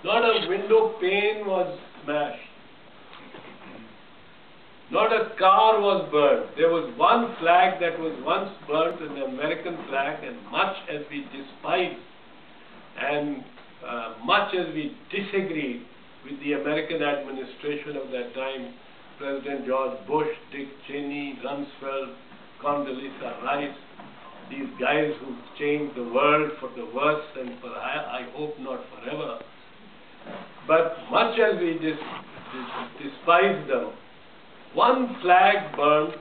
Not a window pane was smashed. Not a car was burned. There was one flag that was once burnt, an American flag, and much as we despise and much as we disagree with the American administration of that time, President George Bush, Dick Cheney, Rumsfeld, Condoleezza Rice, these guys who changed the world for the worse and for I hope not forever. But much as we despise them, one flag burned,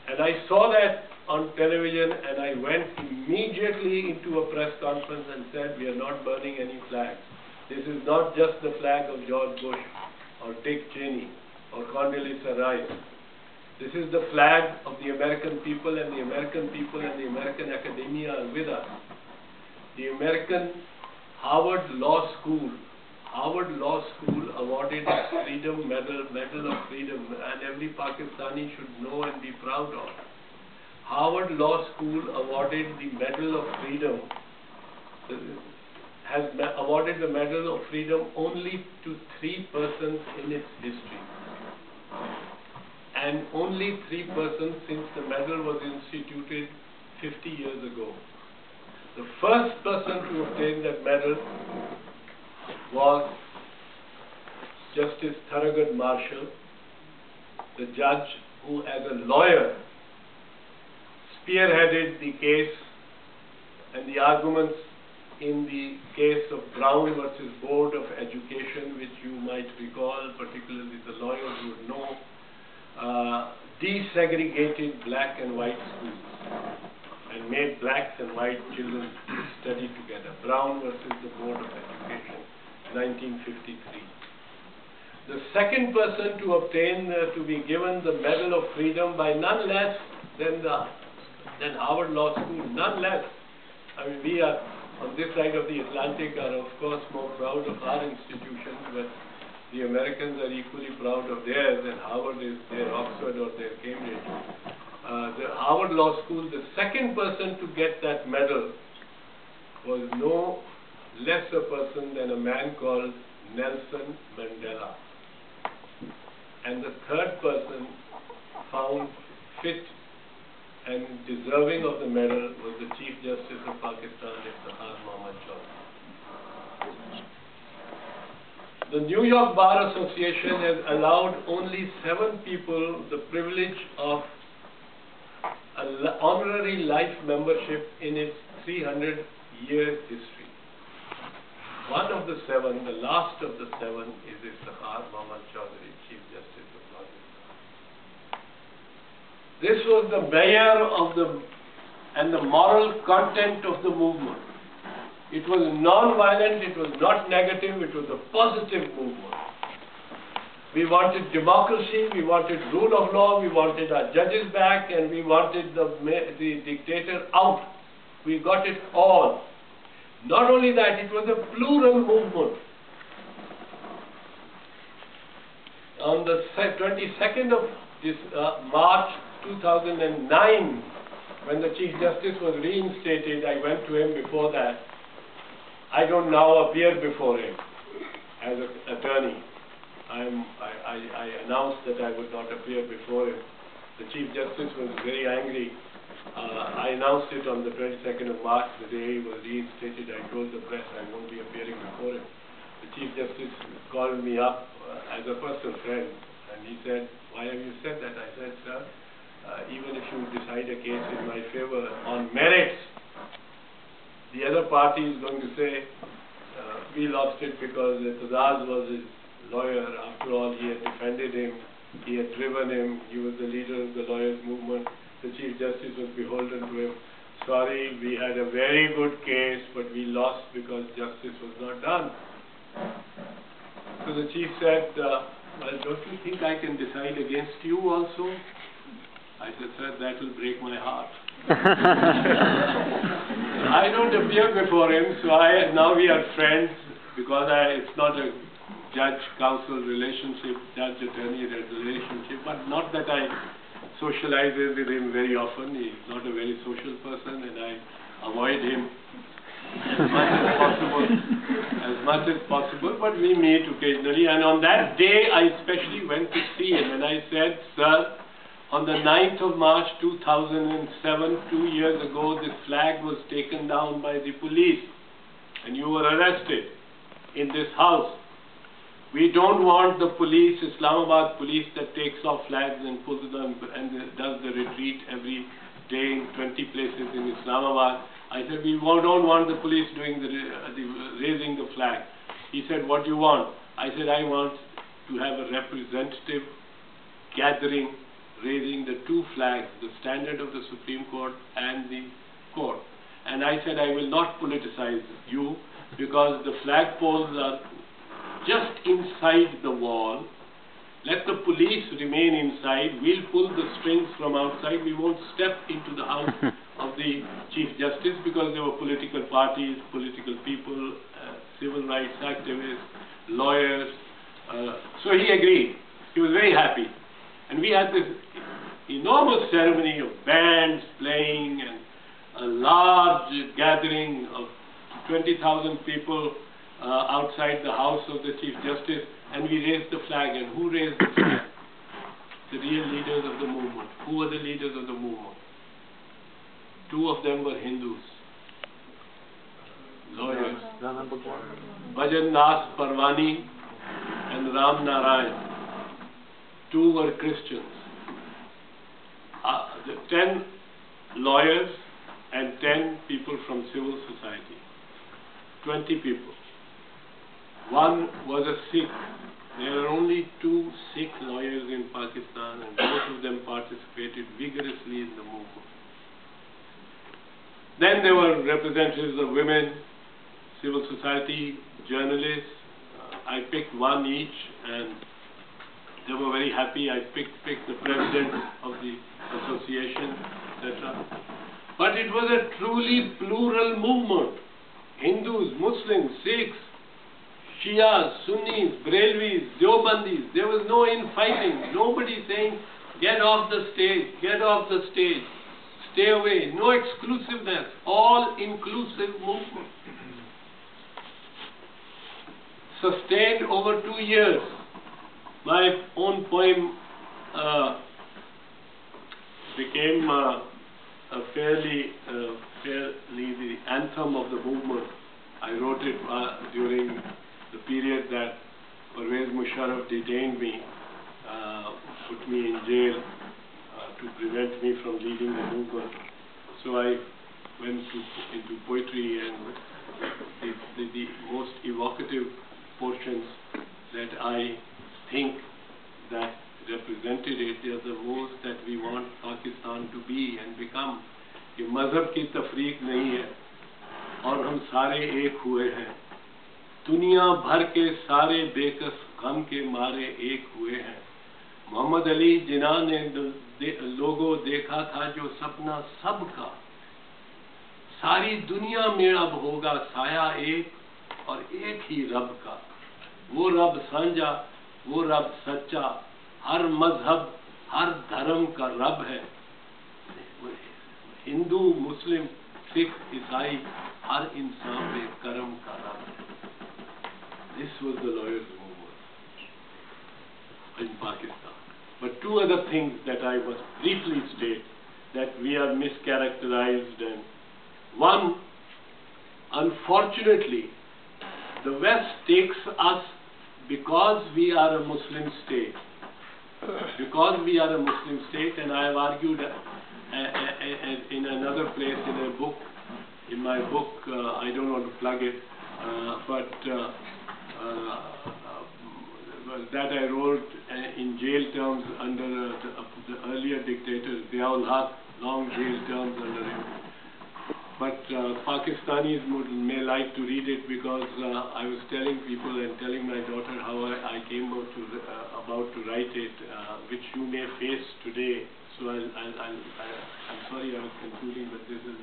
and I saw that on television, and I went immediately into a press conference and said, we are not burning any flags. This is not just the flag of George Bush or Dick Cheney or Condoleezza Rice. This is the flag of the American people, and the American people and the American academia are with us. The American Harvard Law School awarded Freedom Medal of Freedom, and every Pakistani should know and be proud of. Harvard Law School awarded the Medal of Freedom, has awarded the Medal of Freedom only to 3 persons in its history. And only 3 persons since the medal was instituted 50 years ago. The first person to obtain that medal was Justice Thurgood Marshall, the judge who, as a lawyer, spearheaded the case and the arguments in the case of Brown versus Board of Education, which you might recall, particularly the lawyers would know, desegregated black and white schools and made blacks and white children study together. Brown versus the Board of Education, 1953. The second person to obtain, to be given the Medal of Freedom by none less than Harvard Law School, none less. I mean, we are on this side of the Atlantic are of course more proud of our institutions, but the Americans are equally proud of theirs, and Harvard is their Oxford or their Cambridge. The Harvard Law School, the second person to get that medal was no less a person than a man called Nelson Mandela. And the third person found fit and deserving of the medal was the Chief Justice of Pakistan, Aitzaz Ahsan. The New York Bar Association has allowed only 7 people the privilege of an honorary life membership in its 300-year history. One of the 7, the last of the 7, is Aitzaz Ahsan, Chief Justice of Pakistan. This was the mayor of and the moral content of the movement. It was non-violent, it was not negative, it was a positive movement. We wanted democracy, we wanted rule of law, we wanted our judges back, and we wanted the dictator out. We got it all. Not only that, it was a plural movement. On the 22nd of March 2009, when the Chief Justice was reinstated, I went to him before that. I don't now appear before him as an attorney. I announced that I would not appear before him. The Chief Justice was very angry. I announced it on the 22nd of March, the day he was reinstated. I told the press I won't be appearing before him. The Chief Justice called me up as a personal friend, and he said, "Why have you said that?" I said, "Sir, even if you decide a case in my favor on merits, the other party is going to say, we lost it because Aitzaz was his lawyer. After all, he had defended him, he had driven him, he was the leader of the lawyers' movement. The Chief Justice was beholden to him. Sorry, we had a very good case, but we lost because justice was not done." So the Chief said, "Well, don't you think I can decide against you also?" I said, "Sir, that will break my heart." I don't appear before him, so now we are friends, because it's not a judge-counsel relationship, judge-attorney relationship, but not that I socialize with him very often. He's not a very social person, and I avoid him as much as possible, as much as possible, but we meet occasionally. And on that day, I especially went to see him, and I said, "Sir, on the 9th of March 2007, 2 years ago, this flag was taken down by the police, and you were arrested in this house. We don't want the police, Islamabad police, that takes off flags and pulls them and does the retreat every day in 20 places in Islamabad." I said, "We don't want the police doing the raising the flag." He said, "What do you want?" I said, "I want to have a representative gathering raising the two flags, the standard of the Supreme Court and the court." And I said, "I will not politicize you, because the flagpoles are just inside the wall. Let the police remain inside. We'll pull the strings from outside. We won't step into the house of the Chief Justice," because there were political parties, political people, civil rights activists, lawyers. So he agreed. He was very happy. And we had this enormous ceremony of bands playing and a large gathering of 20,000 people outside the house of the Chief Justice, and we raised the flag. And who raised the flag? The real leaders of the movement. Who were the leaders of the movement? Two of them were Hindus, lawyers, Bhajan Das Parwani and Ram Narayan. Two were Christians. 10 lawyers and 10 people from civil society. 20 people. One was a Sikh. There are only 2 Sikh lawyers in Pakistan, and both of them participated vigorously in the movement. Then there were representatives of women, civil society, journalists. I picked one each, and they were very happy. I picked the president of the association, etc. But it was a truly plural movement. Hindus, Muslims, Sikhs, Shias, Sunnis, Brelvis, Deobandis. There was no infighting. Nobody saying, "Get off the stage, get off the stage, stay away." No exclusiveness. All-inclusive movement. Sustained over 2 years. My own poem became fairly the anthem of the movement. I wrote it during the period that Pervez Musharraf detained me, put me in jail to prevent me from leading the movement. So I went into poetry, and the most evocative portions that I think that represented it are the most that we want Pakistan to be and become. कि मजहब की तफरीक नहीं है और हम सारे एक हुए हैं, दुनिया भर के सारे बेकस गम के मारे एक हुए हैं। मोहम्मद अली जिन्ना ने लोगों देखा था जो सपना सबका, सारी दुनिया में अब होगा साया एक और एक ही रब का। वो रब साझा, वो रब सच्चा, हर मजहब हर धर्म का रब है। हिंदू, मुस्लिम, सिख, ईसाई, हर इंसान में कर्म का रब है। This was the lawyers' movement in Pakistan. But 2 other things that I must briefly state that we are mischaracterized. And one, unfortunately, the West takes us because we are a Muslim state. Because we are a Muslim state, and I have argued in another place in a book, in my book, I don't want to plug it, but that I wrote in jail terms under the earlier dictator, Ziaul Haq, long jail terms under him. But Pakistanis may like to read it, because I was telling people and telling my daughter how I came about to write it, which you may face today. So I'm sorry I was concluding, but this is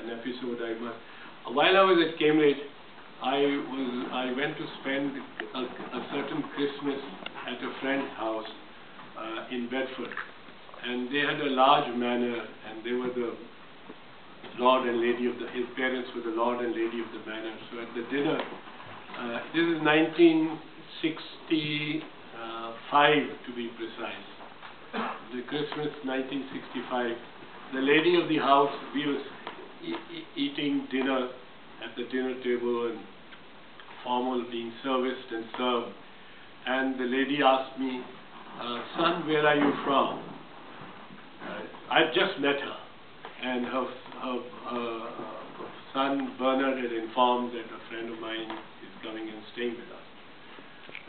an episode I must. While I was at Cambridge, I went to spend a certain Christmas at a friend's house in Bedford, and they had a large manor, and they were the Lord and Lady of his parents were the Lord and Lady of the manor. So at the dinner This is 1965 to be precise. The Christmas 1965. The lady of the house, we was eating dinner at the dinner table and formal being serviced and served. And the lady asked me, son, where are you from? I'd just met her. And her son Bernard had informed that a friend of mine is coming and staying with us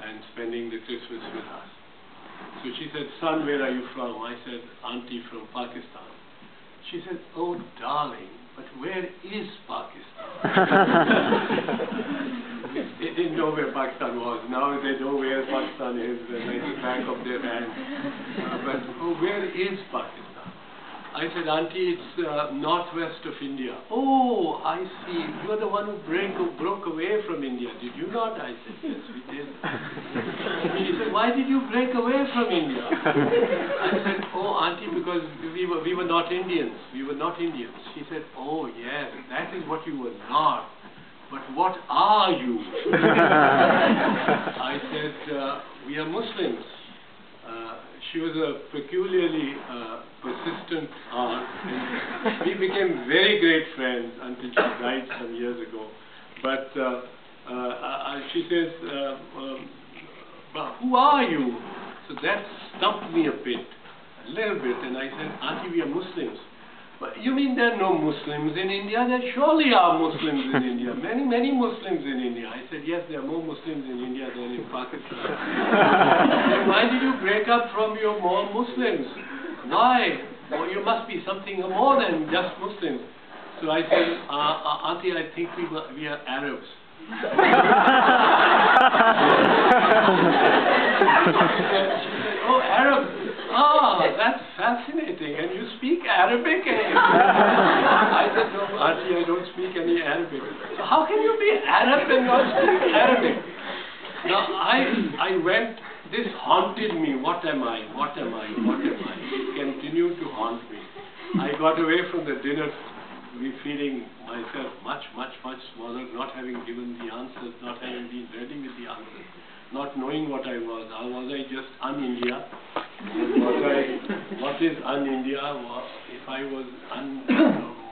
and spending the Christmas with us. So she said, son, where are you from? I said, auntie, from Pakistan. She said, oh darling, but where is Pakistan? They didn't know where Pakistan was. Now they know where Pakistan is, like the back of their hand. But oh, where is Pakistan? I said, auntie, it's northwest of India. Oh, I see. You're the one who broke away from India. Did you not? I said, yes, we did. She said, why did you break away from India? I said, oh, auntie, because we were not Indians. We were not Indians. She said, oh, yes, that is what you were not. But what are you? I said, we are Muslims. She was a peculiarly persistent aunt. We became very great friends until she died some years ago. But she says, but who are you? So that stumped me a little bit. And I said, auntie, we are Muslims. But you mean there are no Muslims in India? There surely are Muslims in India. Many, many Muslims in India. I said, yes, there are more Muslims in India than in Pakistan. Then why did you break up from your more Muslims? Why? Well, you must be something more than just Muslims. So I said, auntie, I think we are Arabs. She said, oh, Arabs. Ah, that's fascinating. And you speak Arabic? I said, no, auntie, I don't speak any Arabic. So how can you be Arab and not speak Arabic? Now, I went, this haunted me. What am I? What am I? What am I? It continued to haunt me. I got away from the dinner, feeling myself much, much, much smaller, not having given the answers, not having been ready with the answers, not knowing what I was. Was I just un-India? What is un-India? If I was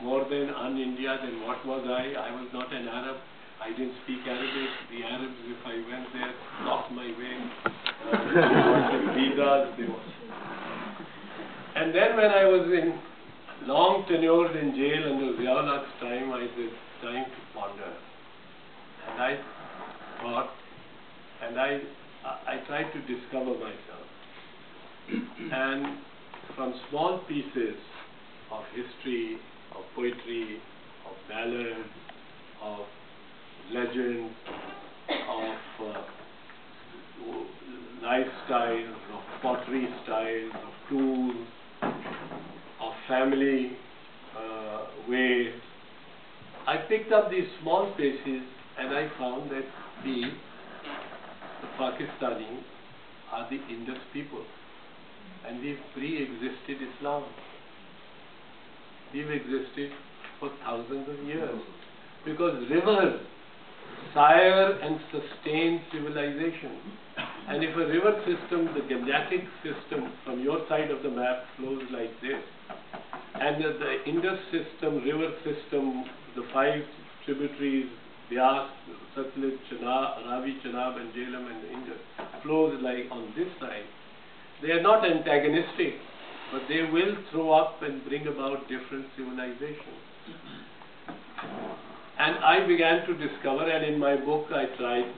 more than un-India, then what was I? I was not an Arab. I didn't speak Arabic. The Arabs, if I went there, blocked my way. Visas. And then when I was long tenured in jail under Ziaul's time, I said, time to ponder. And I thought, and I tried to discover myself. And from small pieces of history, of poetry, of ballads, of legends, of lifestyles, of pottery styles, of tools, of family ways, I picked up these small pieces and I found that the Pakistanis are the Indus people. And we've pre-existed Islam. We've existed for thousands of years. Because rivers sire and sustain civilization. And if a river system, the Gangetic system from your side of the map flows like this, and the Indus system, river system, the 5 tributaries, Vyas, Satluj, Ravi, Chenab and Jhelum and Indus, flows like on this side, they are not antagonistic, but they will throw up and bring about different civilizations. And I began to discover, and in my book I tried,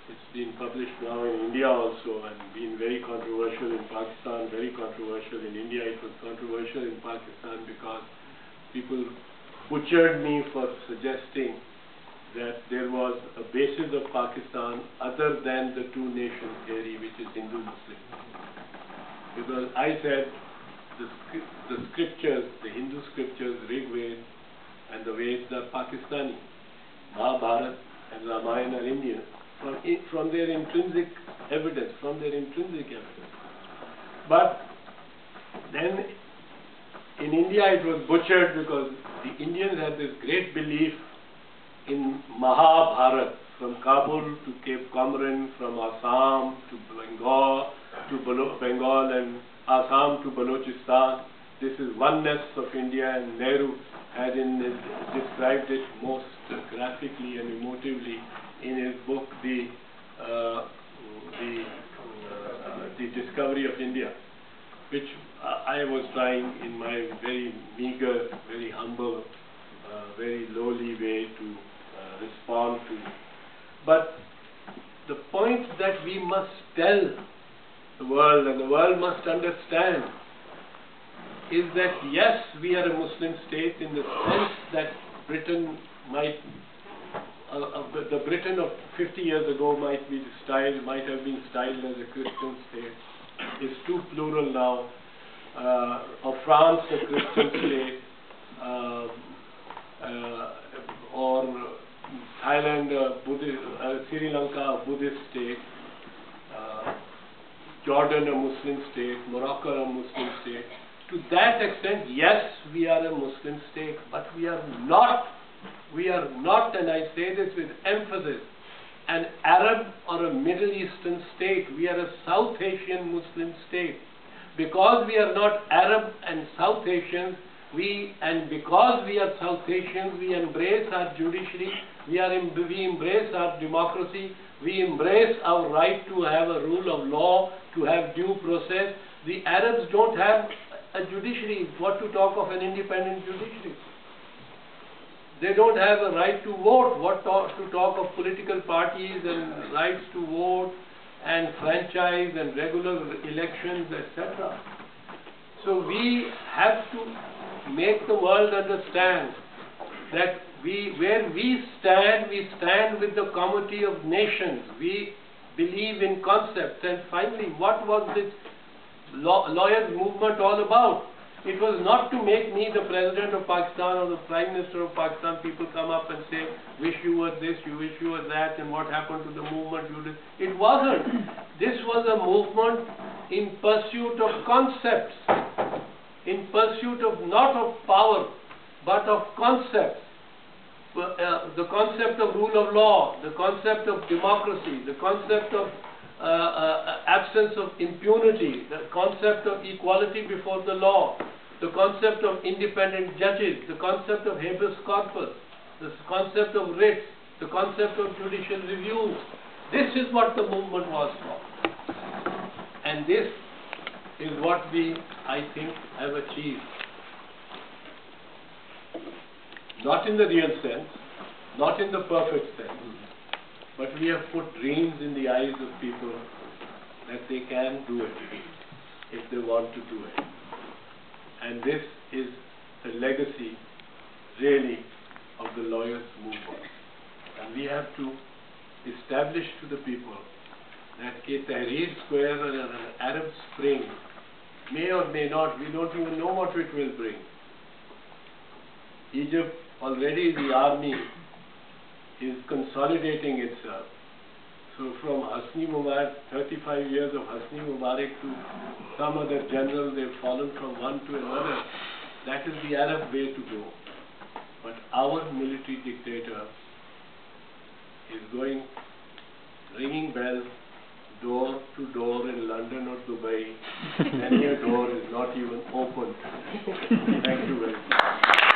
it's been published now in India also, and been very controversial in Pakistan, very controversial in India. It was controversial in Pakistan because people butchered me for suggesting that there was a basis of Pakistan other than the two-nation theory, which is Hindu-Muslim. Because I said the scriptures, the Hindu scriptures, Rig Ved and the Veds are Pakistani. Mahabharata and Ramayana are Indian. From their intrinsic evidence, But then in India it was butchered because the Indians had this great belief in Mahabharata, from Kabul to Cape Comorin, from Assam to Bengal and Assam to Balochistan. This is oneness of India, and Nehru had described it most graphically and emotively in his book, The Discovery of India, which I was trying in my very meager, very humble, very lowly way to respond to. But the point that we must tell the world, and the world must understand, is that yes, we are a Muslim state in the sense that Britain might, the Britain of 50 years ago might have been styled as a Christian state, is too plural now. Of France, a Christian state, or Thailand, Sri Lanka, a Buddhist state, Jordan, a Muslim state, Morocco, a Muslim state. To that extent, yes, we are a Muslim state, but we are not, and I say this with emphasis, an Arab or a Middle Eastern state. We are a South Asian Muslim state. Because we are not Arab and South Asians, because we are South Asians, we embrace our judiciary, we embrace our democracy, we embrace our right to have a rule of law, to have due process. The Arabs don't have a judiciary. What to talk of an independent judiciary? They don't have a right to vote. What to talk of political parties and rights to vote and franchise and regular elections, etc. So we have to make the world understand that where we stand with the comity of nations. We believe in concepts. And finally, what was this lawyers' movement all about? It was not to make me the President of Pakistan or the Prime Minister of Pakistan. People come up and say, wish you were this, you wish you were that, and what happened to the movement you did. It wasn't. This was a movement in pursuit of concepts, in pursuit of not of power, but of concepts. The concept of rule of law, the concept of democracy, the concept of absence of impunity, the concept of equality before the law, the concept of independent judges, the concept of habeas corpus, the concept of writs, the concept of judicial review. This is what the movement was for. And this is what we, I think, have achieved. Not in the real sense, not in the perfect sense, but we have put dreams in the eyes of people that they can do it if they want to do it. And this is the legacy, really, of the lawyers' movement. And we have to establish to the people that Tahrir Square and an Arab Spring may or may not, we don't even know what it will bring. Egypt, already the army is consolidating itself. So from Hosni Mubarak, 35 years of Hosni Mubarak to some other general, they've fallen from one to another. That is the Arab way to go. But our military dictator is going, ringing bells, door to door in London or Dubai. Many a door is not even opened. Thank you very much.